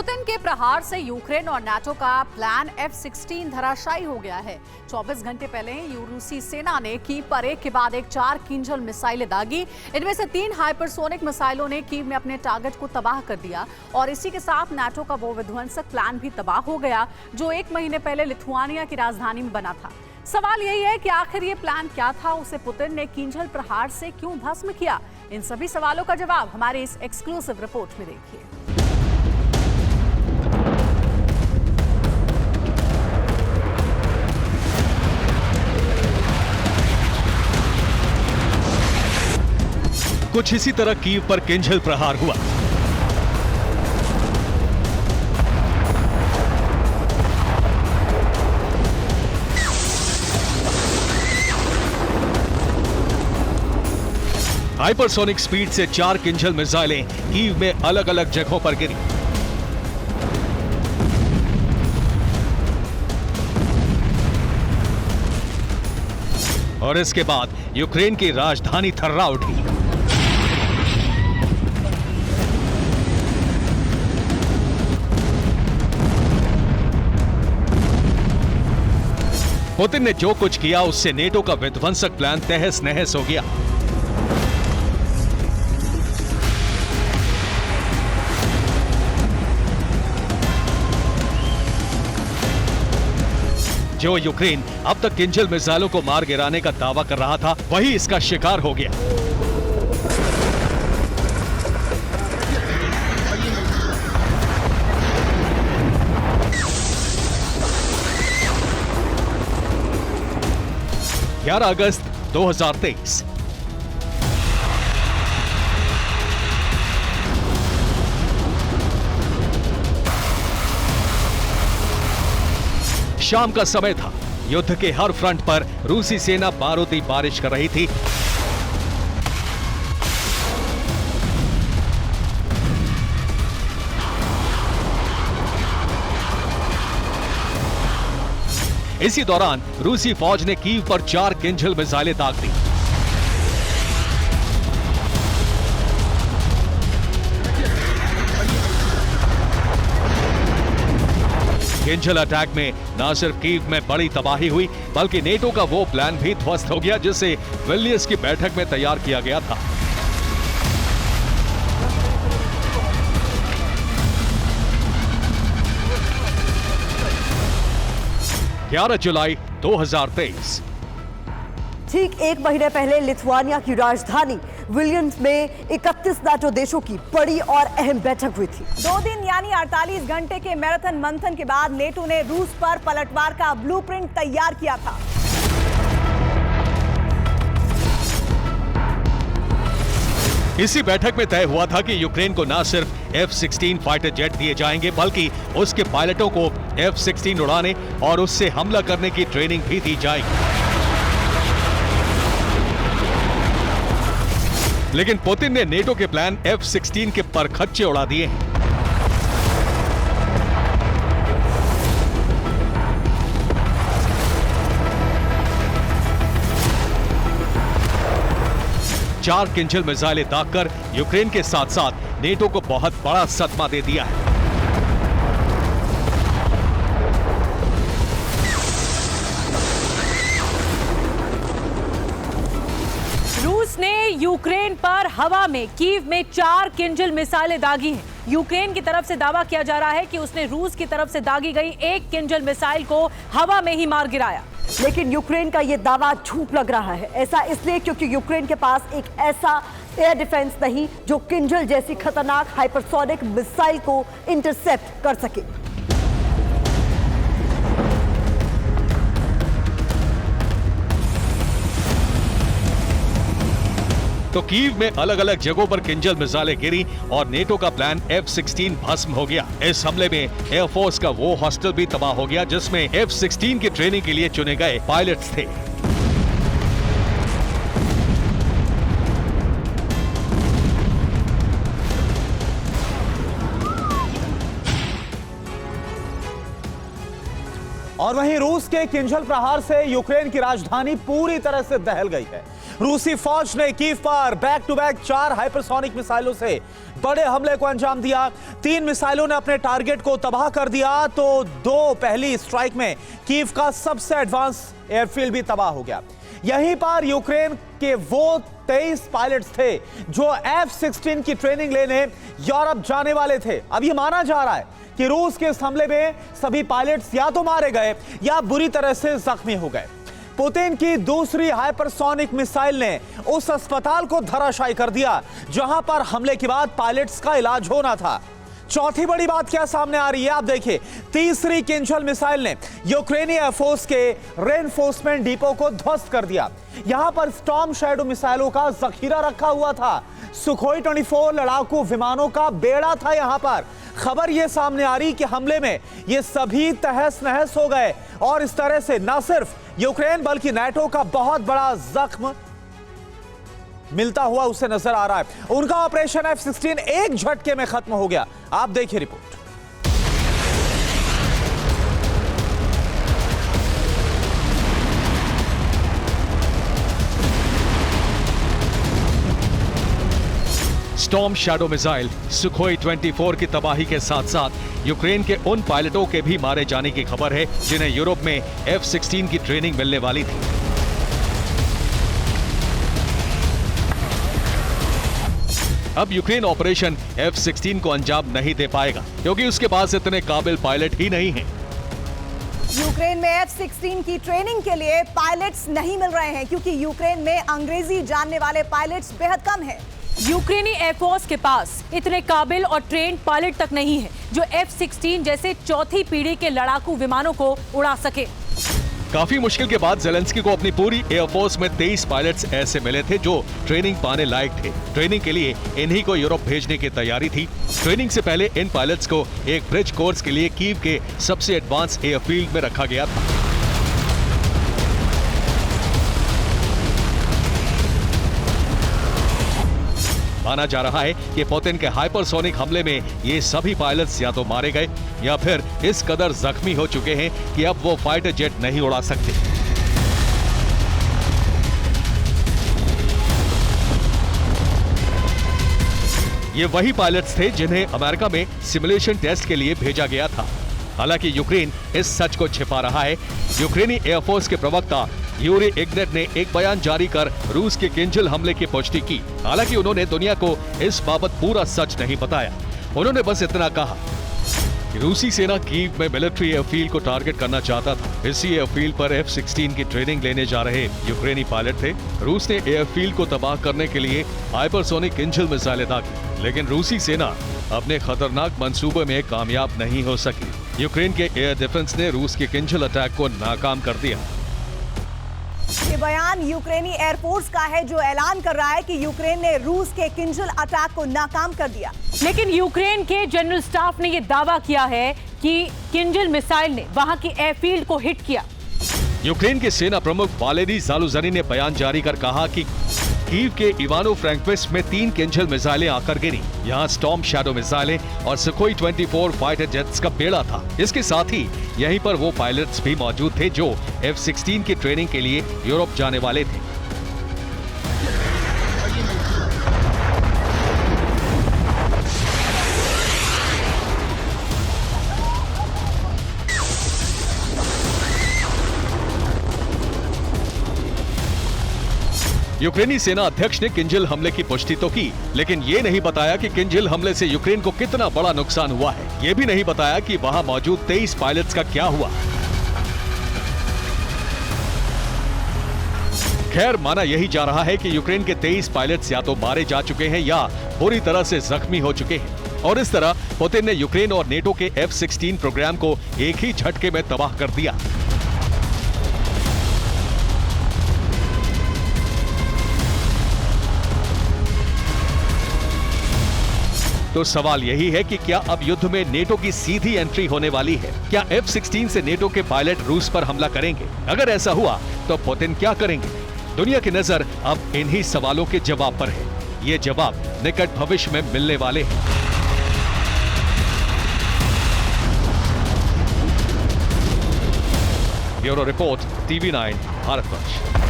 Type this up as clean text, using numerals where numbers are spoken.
Putin के प्रहार से यूक्रेन और नाटो का प्लान F-16 धराशायी हो गया है। 24 घंटे पहले रूसी सेना ने कीव पर एक के बाद एक 4 किंजल मिसाइलें दागी। इनमें से 3 हाइपरसोनिक मिसाइलों ने कीव में अपने टारगेट को तबाह कर दिया और इसी के साथ नाटो का वो विध्वंसक प्लान भी तबाह हो गया जो 1 महीने पहले लिथुआनिया की राजधानी में बना था। सवाल यही है कि आखिर ये प्लान क्या था, उसे पुतिन ने किंजल प्रहार से क्यों भस्म किया? इन सभी सवालों का जवाब हमारी इस एक्सक्लूसिव रिपोर्ट में देखिए। कुछ इसी तरह कीव पर किंजल प्रहार हुआ। हाइपरसोनिक स्पीड से 4 किंजल मिसाइलें कीव में अलग अलग जगहों पर गिरी। और इसके बाद यूक्रेन की राजधानी थर्रा उठी। पुतिन ने जो कुछ किया उससे नेटो का विध्वंसक प्लान तहस नहस हो गया। जो यूक्रेन अब तक किंजल मिसाइलों को मार गिराने का दावा कर रहा था, वही इसका शिकार हो गया। अगस्त 2023 शाम का समय था। युद्ध के हर फ्रंट पर रूसी सेना बारूदी बारिश कर रही थी। इसी दौरान रूसी फौज ने कीव पर 4 किंजल मिसाइलें दाग दी। किंजल अटैक में न सिर्फ कीव में बड़ी तबाही हुई, बल्कि नेटो का वो प्लान भी ध्वस्त हो गया जिसे विल्नियस की बैठक में तैयार किया गया था। जुलाई 2023 ठीक 1 महीने पहले लिथुआनिया की राजधानी विल्नियस में 31 नाटो देशों की बड़ी और अहम बैठक हुई थी। 2 दिन यानी 48 घंटे के मैराथन मंथन के बाद नेटो ने रूस पर पलटवार का ब्लूप्रिंट तैयार किया था। इसी बैठक में तय हुआ था कि यूक्रेन को न सिर्फ F-16 फाइटर जेट दिए जाएंगे, बल्कि उसके पायलटों को F-16 उड़ाने और उससे हमला करने की ट्रेनिंग भी दी जाएगी। लेकिन पुतिन ने नेटो के प्लान F-16 के परखच्चे उड़ा दिए हैं। चार किंजल मिसाइलें दागकर यूक्रेन के साथ साथ नेटो को बहुत बड़ा सदमा दे दिया है। रूस ने यूक्रेन पर हवा में कीव में 4 किंजल मिसाइलें दागी हैं। यूक्रेन की तरफ से दावा किया जा रहा है कि उसने रूस की तरफ से दागी गई 1 किंजल मिसाइल को हवा में ही मार गिराया। लेकिन यूक्रेन का यह दावा झूठ लग रहा है। ऐसा इसलिए क्योंकि यूक्रेन के पास एक ऐसा एयर डिफेंस नहीं जो किंजल जैसी खतरनाक हाइपरसोनिक मिसाइल को इंटरसेप्ट कर सके। तो कीव में अलग अलग जगहों पर किंजल मिसाइलें गिरी और नेटो का प्लान F-16 भस्म हो गया। इस हमले में एयरफोर्स का वो हॉस्टल भी तबाह हो गया जिसमें F-16 की ट्रेनिंग के लिए चुने गए पायलट्स थे। और वहीं रूस के किंजल प्रहार से यूक्रेन की राजधानी पूरी तरह से दहल गई है। रूसी फौज ने कीव पर बैक टू बैक 4 हाइपरसोनिक मिसाइलों से बड़े हमले को अंजाम दिया। 3 मिसाइलों ने अपने टारगेट को तबाह कर दिया, तो 2 पहली स्ट्राइक में कीव का सबसे एडवांस एयरफील्ड भी तबाह हो गया। यहीं पर यूक्रेन के वो 23 पायलट्स थे जो F-16 की ट्रेनिंग लेने यूरोप जाने वाले थे। अब ये माना जा रहा है कि रूस के इस हमले में सभी पायलट्स या तो मारे गए या बुरी तरह से जख्मी हो गए। पुतिन की दूसरी हाइपरसोनिक मिसाइल ने उस अस्पताल को धराशायी कर दिया जहां पर हमले के बाद पायलट्स का इलाज होना था। चौथी बड़ी बात क्या सामने आ रही है, आप देखिए। तीसरी किंजल मिसाइल ने यूक्रेनी एयरफोर्स के रेनफोर्समेंट डिपो को ध्वस्त कर दिया। यहां पर स्टॉर्म शैडो मिसाइलों का जखीरा रखा हुआ था। सुखोई 24 लड़ाकू विमानों का बेड़ा था यहां पर। खबर यह सामने आ रही कि हमले में ये सभी तहस नहस हो गए और इस तरह से न सिर्फ यूक्रेन बल्कि नाटो का बहुत बड़ा जख्म मिलता हुआ उसे नजर आ रहा है। उनका ऑपरेशन F-16 एक झटके में खत्म हो गया। आप देखिए report. Storm shadow missile Sukhoi 24 की तबाही के साथ साथ यूक्रेन के उन पायलटों के भी मारे जाने की खबर है जिन्हें यूरोप में F-16 की ट्रेनिंग मिलने वाली थी। अब यूक्रेन ऑपरेशन F-16 को अंजाम नहीं दे पाएगा क्योंकि उसके पास इतने काबिल पायलट ही नहीं हैं। यूक्रेन में F-16 की ट्रेनिंग के लिए पायलट्स नहीं मिल रहे हैं क्योंकि यूक्रेन में अंग्रेजी जानने वाले पायलट्स बेहद कम हैं। यूक्रेनी एयरफोर्स के पास इतने काबिल और ट्रेंड पायलट तक नहीं है जो F-16 जैसे चौथी पीढ़ी के लड़ाकू विमानों को उड़ा सके। काफी मुश्किल के बाद जेलेंस्की को अपनी पूरी एयरफोर्स में 23 पायलट्स ऐसे मिले थे जो ट्रेनिंग पाने लायक थे। ट्रेनिंग के लिए इन्हीं को यूरोप भेजने की तैयारी थी। ट्रेनिंग से पहले इन पायलट्स को एक ब्रिज कोर्स के लिए कीव के सबसे एडवांस एयरफील्ड में रखा गया था। माना जा रहा है कि पुतिन के हाइपरसोनिक हमले में ये सभी पायलट्स या तो मारे गए या फिर इस कदर जख्मी हो चुके हैं कि अब वो फाइटर जेट नहीं उड़ा सकते। ये वही पायलट्स थे जिन्हें अमेरिका में सिमुलेशन टेस्ट के लिए भेजा गया था। हालांकि यूक्रेन इस सच को छिपा रहा है। यूक्रेनी एयरफोर्स के प्रवक्ता यूरी इग्नेट ने एक बयान जारी कर रूस के किंजल हमले की पुष्टि की। हालांकि उन्होंने दुनिया को इस बाबत पूरा सच नहीं बताया। उन्होंने बस इतना कहा कि रूसी सेना कीव में मिलिट्री एयरफील्ड को टारगेट करना चाहता था। इसी एयरफील्ड पर F-16 की ट्रेनिंग लेने जा रहे यूक्रेनी पायलट थे। रूस ने एयरफील्ड को तबाह करने के लिए हाइपरसोनिक किंजल मिसाइलें दागी, लेकिन रूसी सेना अपने खतरनाक मंसूबे में कामयाब नहीं हो सकी। यूक्रेन के एयर डिफेंस ने रूस के किंजल अटैक को नाकाम कर दिया। ये बयान यूक्रेनी एयरफोर्स का है जो ऐलान कर रहा है कि यूक्रेन ने रूस के किंजल अटैक को नाकाम कर दिया। लेकिन यूक्रेन के जनरल स्टाफ ने यह दावा किया है कि किंजल मिसाइल ने वहां की एयरफील्ड को हिट किया। यूक्रेन के सेना प्रमुख वालेरी ज़ालुझनी ने बयान जारी कर कहा कि कीव के इवानो फ्रैंकोविस्क में 3 किंजल मिसाइलें आकर गिरी। यहाँ स्टॉर्म शैडो मिसाइलें और सुखोई 24 फाइटर जेट्स का बेड़ा था। इसके साथ ही यहीं पर वो पायलट्स भी मौजूद थे जो F-16 की ट्रेनिंग के लिए यूरोप जाने वाले थे। यूक्रेनी सेना अध्यक्ष ने किंजल हमले की पुष्टि तो की, लेकिन ये नहीं बताया कि किंजल हमले से यूक्रेन को कितना बड़ा नुकसान हुआ है। ये भी नहीं बताया कि वहां मौजूद 23 पायलट्स का क्या हुआ। खैर, माना यही जा रहा है कि यूक्रेन के 23 पायलट्स या तो मारे जा चुके हैं या बुरी तरह से जख्मी हो चुके हैं। और इस तरह पुतिन ने यूक्रेन और नेटो के F-16 प्रोग्राम को एक ही झटके में तबाह कर दिया। तो सवाल यही है कि क्या अब युद्ध में नेटो की सीधी एंट्री होने वाली है? क्या F-16 से नेटो के पायलट रूस पर हमला करेंगे? अगर ऐसा हुआ तो पुतिन क्या करेंगे? दुनिया की नजर अब इन्हीं सवालों के जवाब पर है। ये जवाब निकट भविष्य में मिलने वाले हैं। Bureau report, TV9, Bharatvarsh.